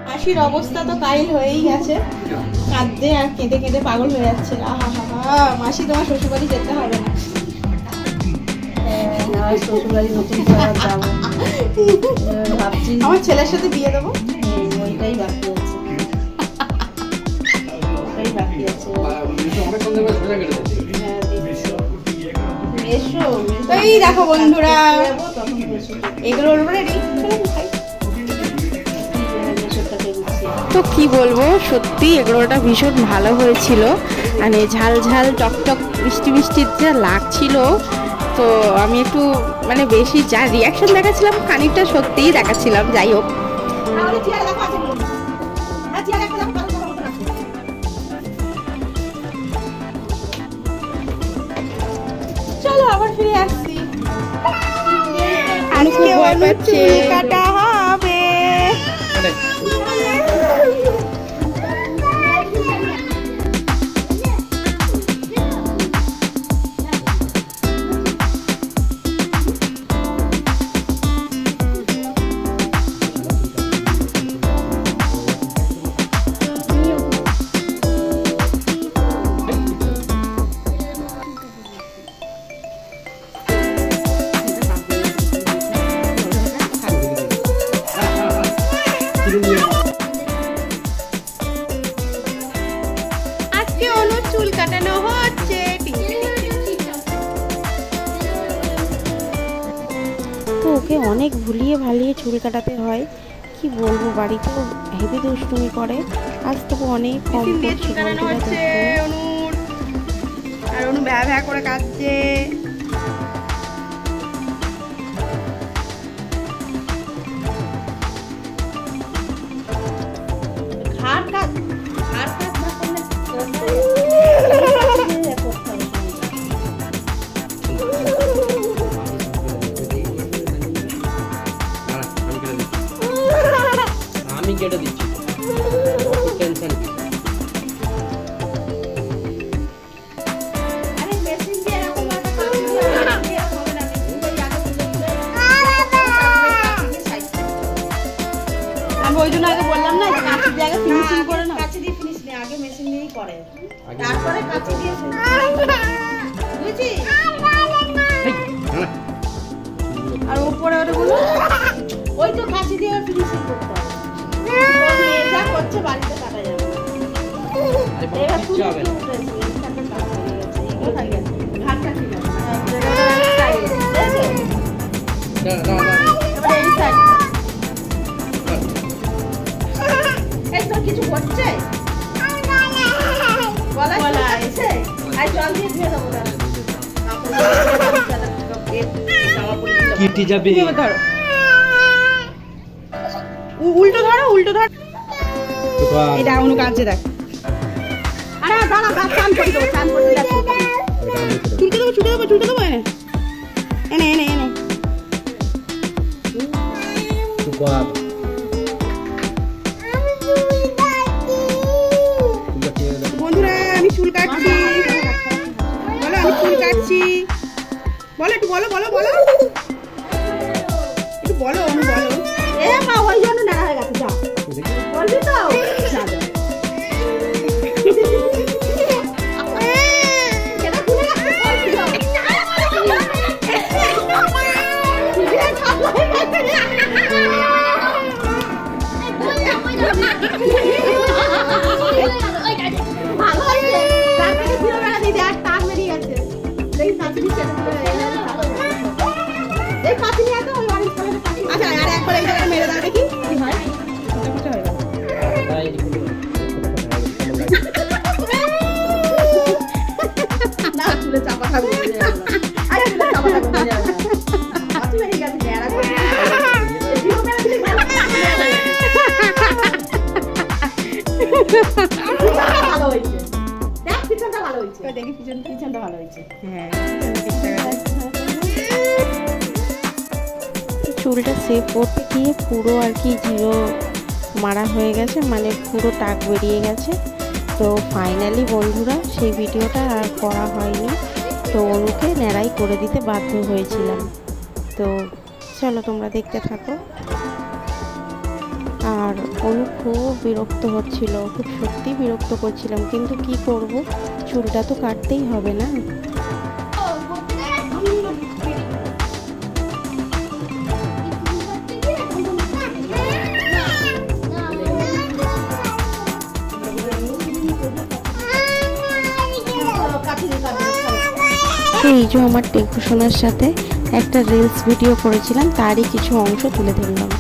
হাসির অবস্থা তো কাইল হয়েই গেছে, কাঁদতে আর কেঁদে কেঁদে পাগল হয়ে যাচ্ছে। আহা হা, মাসি তোমার শ্বশুরবাড়ি যেতে হবে না। শ্বশুরবাড়ি নতুন যাবো ভাবছি, আমার ছেলের সাথে বিয়ে দেবো, ওইটাই বাকি আছে, ওইটাই বাকি আছে। এই দেখো বন্ধুরা, এগুলো রেডি। তো কি বলবো, সত্যি এগুলোটা ভীষণ ভালো হয়েছিল, মানে ঝাল ঝাল টকটক মিষ্টি মিষ্টি যা লাগছিল। তো আমি একটু মানে বেশি যা রিয়াকশন দেখাচ্ছিলাম খানিকটা সত্যিই দেখাচ্ছিলাম। যাই হোক, চলো আবার ফিরে আসছি। আজকে চুল কাটা হবে। আজকে অনুর চুল কাটানো হচ্ছে। তো ওকে অনেক ভুলিয়ে ভালিয়ে চুল কাটাতে হয়, কি বলবো, বাড়িতেও হেভি দুষ্টুমি করে। আজ তো অনেক কম করছে অনুর, আর অনু ভ্যা ভ্যা করে কাটছে। আমি কেটে দিচ্ছি, টেনশন কি? আমি ওই জন্য আগে বললাম না, কাঁচি দিয়ে আগে ফিনিশিং করে না। কাঁচি দিয়ে ফিনিশ নেই, আগে মেশিন দিয়েই করে, তারপরে কাঁচি দিয়ে বুঝছি। আর উপরে ওটা বলো, ওই তো কাঁচি দিয়ে ফিনিশিং করতে হবে, যা করছে বাড়িতে কাটা যাবে। এবার কিচ্ছু হবে না। ঘাটটা ঠিক আছে, এই তো কিছু করছে গলা আছে, আর জল দিয়ে ধুয়ে দেবো না। কিটি যাবে, ধরো উল্টো ধরো, উল্টো ধর। এটা অনু কাঁদছে দেখ। আরে দাঁড়া, চান করে দেবো, চান করে দিলে চুলকে দেবো, চুলকে দেবো, চুলকে দেবো। এনে এনে এনে বন্ধুরা, আমি চুল কাটছি। বলো আমি চুল কাটছি, বলো একটু, বলো বলো বলো একটু বলো, অনু বলো। এ মা, ওই জন্য না হয়ে গেছে, যা বলবি তো, যা যা। আচ্ছা, আর একবার এই জায়গায় মেরে দাও দেখি কি হয়। না, চুলে চাপা থাকবে, আরে চুলে চাপা থাকবে, মেরে গেছে আর ভালো হয়েছে, দেখ পিছনটা ভালো হয়েছে, দেখি পিছনটা ভালো হয়েছে। হ্যাঁ, চুলটা সেভ করতে গিয়ে পুরো আর কি জিরো মারা হয়ে গেছে, মানে পুরো টাক বেরিয়ে গেছে। তো ফাইনালি বন্ধুরা সেই ভিডিওটা আর করা হয়নি, তো অনুকে ন্যাড়াই করে দিতে বাধ্য হয়েছিলাম। তো চলো তোমরা দেখতে থাকো। আর অনু খুব বিরক্ত হচ্ছিল, খুব সত্যি বিরক্ত করছিলাম, কিন্তু কি করব, চুলটা তো কাটতেই হবে না। এই যে আমার টেকোশোনার সাথে একটা রিলস ভিডিও করেছিলাম, তারই কিছু অংশ তুলে ধরলাম।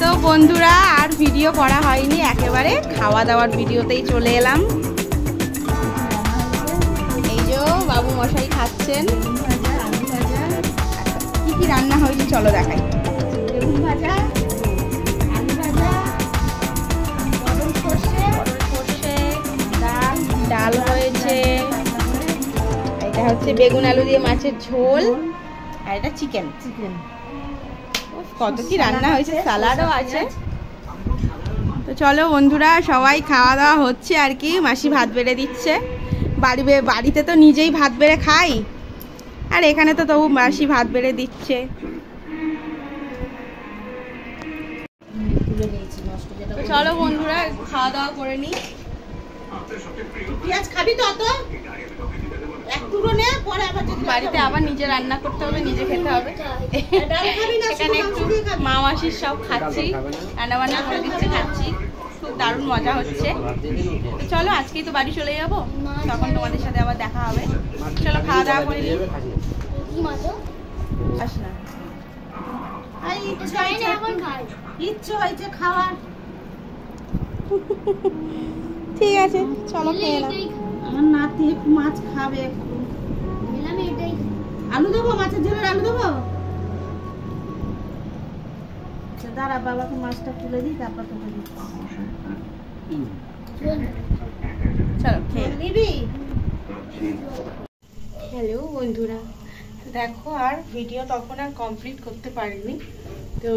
তো বন্ধুরা আর ভিডিও করা হয়নি, একেবারে খাওয়া দাওয়ার ভিডিওতেই চলে এলাম। এই যে বাবু মশাই খাচ্ছেন। কি কি রান্না হয়েছে চলো দেখাই। বেগুন ভাজা, আলু ভাজা, পটল সর্ষে, ডাল হয়েছে, এটা হচ্ছে বেগুন আলু দিয়ে মাছের ঝোল, আর এটা চিকেন। কত কি রান্না হয়েছে, সালাডও আছে। তো চলো বন্ধুরা, সবাই খাওয়া দাওয়া হচ্ছে আর কি। মাসি ভাত বেড়ে দিচ্ছে। বাড়িতে তো নিজেই ভাত বেড়ে খাই, আর এখানে তো তবু মাসি ভাত বেড়ে দিচ্ছে। তো চলো বন্ধুরা, খাওয়া দাওয়া করে নিই। পেঁয়াজ খাবি তো অত? এক টুকরো নে, পরে আবার বাড়িতে আবার নিজে রান্না করতে হবে, নিজে খেতে হবে। এখানে একটু মা মাসির সব খাচ্ছি, রান্না বান্না করে দিচ্ছে, খাচ্ছি, খুব দারুণ মজা হচ্ছে। তো চলো আজকেই তো বাড়ি চলে যাবো, তখন তোমাদের সাথে আবার দেখা হবে। চলো খাওয়া দাওয়া করে নিই। আস না, ইচ্ছে হয়েছে খাওয়ার। ঠিক আছে চলো খেয়ে নাও। আমার নাতি একটু মাছ খাবে, একটু আলু দেবো, মাছের ঝোলের আলু দেবো। দাঁড়া, বাবাকে মাছটা তুলে দিই, তারপর তোকে দিচ্ছি। চলো খেয়ে নিবি? হ্যালো বন্ধুরা, দেখো আর ভিডিও তখন আর কমপ্লিট করতে পারিনি, তো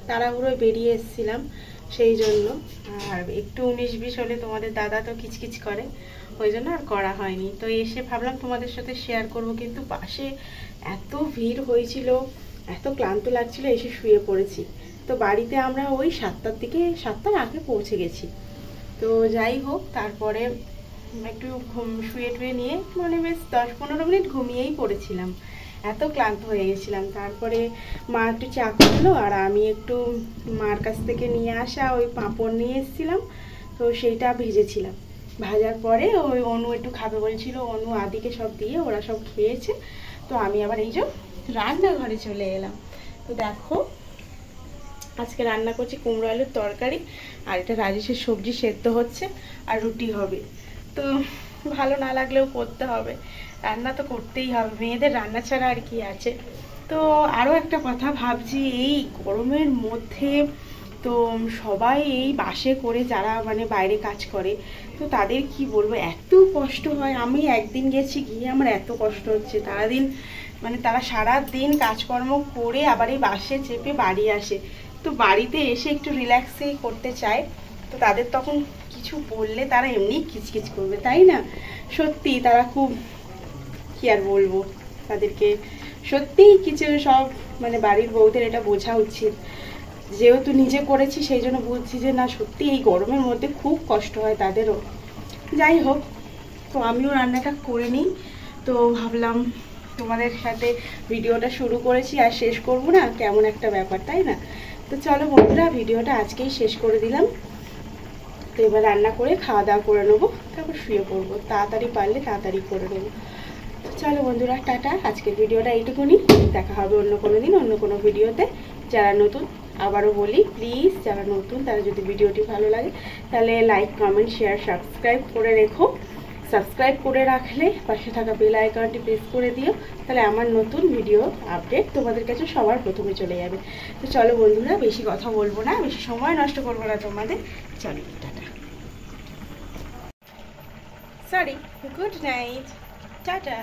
তাড়াহুড়োয় বেরিয়ে এসেছিলাম সেই জন্য। আর একটু 19-20 হলে তোমাদের দাদা তো কিচকিচ করে, ওই জন্য আর করা হয়নি। তো এসে ভাবলাম তোমাদের সাথে শেয়ার করব, কিন্তু পাশে এত ভিড় হয়েছিল, এত ক্লান্ত লাগছিল, এসে শুয়ে পড়েছি। তো বাড়িতে আমরা ওই 7টার দিকে, 7টার আগে পৌঁছে গেছি। তো যাই হোক, তারপরে একটু শুয়ে টুয়ে নিয়ে মানে বেশ 10-15 মিনিট ঘুমিয়েই পড়েছিলাম, এত ক্লান্ত হয়ে গেছিলাম। তারপরে মা একটু চা করলো, আর আমি একটু মার কাছ থেকে নিয়ে আসা ওই পাঁপড় নিয়ে এসেছিলাম, তো সেইটা ভেজেছিলাম। ভাজার পরে ওই অনু একটু খাবে বলছিল, অনু আদিকে সব দিয়ে ওরা সব খেয়েছে। তো আমি আবার এই যে রান্নাঘরে চলে এলাম। তো দেখো আজকে রান্না করছি কুমড়ো আলুর তরকারি, আর এটা রাজেশের সবজি সেদ্ধ হচ্ছে, আর রুটি হবে। তো ভালো না লাগলেও করতে হবে, রান্না তো করতেই হবে, মেয়েদের রান্না ছাড়া আর কি আছে। তো আরও একটা কথা ভাবছি, এই গরমের মধ্যে তো সবাই এই বাসে করে যারা মানে বাইরে কাজ করে, তো তাদের কি বলবো, এত কষ্ট হয়। আমি একদিন গেছি, গিয়ে আমার এত কষ্ট হচ্ছে। তারা সারা দিন কাজকর্ম করে আবার এই বাসে চেপে বাড়ি আসে, তো বাড়িতে এসে একটু রিল্যাক্সেই করতে চায়। তো তাদের তখন কিছু বললে তারা এমনি কিচকিচ করবে, তাই না? সত্যি তারা খুব, কি আর বলবো, তাদেরকে সত্যিই কিছু সব মানে বাড়ির বউদের এটা বোঝা উচিত। যেহেতু নিজে করেছি সেই জন্য বুঝছি যে না, সত্যি এই গরমের মধ্যে খুব কষ্ট হয় তাদেরও। যাই হোক, তো আমিও রান্নাটা করে নিই। তো ভাবলাম তোমাদের সাথে ভিডিওটা শুরু করেছি, আর শেষ করব না, কেমন একটা ব্যাপার, তাই না? তো চলো বন্ধুরা, ভিডিওটা আজকেই শেষ করে দিলাম। তো এবার রান্না করে খাওয়া দাওয়া করে নেবো, তারপর শুয়ে পড়বো, তাড়াতাড়ি পারলে তাড়াতাড়ি করে নেবো। তো চলো বন্ধুরা, টাটা। আজকের ভিডিওটা এইটুকুনি, দেখা হবে অন্য কোনো দিন অন্য কোনো ভিডিওতে। যারা নতুন, আবারও বলি প্লিজ, যারা নতুন তারা যদি ভিডিওটি ভালো লাগে তাহলে লাইক, কমেন্ট, শেয়ার, সাবস্ক্রাইব করে রেখো। সাবস্ক্রাইব করে রাখলে পাশে থাকা বেল আইকনটি প্রেস করে দিও, তাহলে আমার নতুন ভিডিও আপডেট তোমাদের কাছে সবার প্রথমে চলে যাবে। তো চলো বন্ধুরা, বেশি কথা বলবো না, বেশি সময় নষ্ট করবো না তোমাদের। চলো tata, sorry, good night, tata.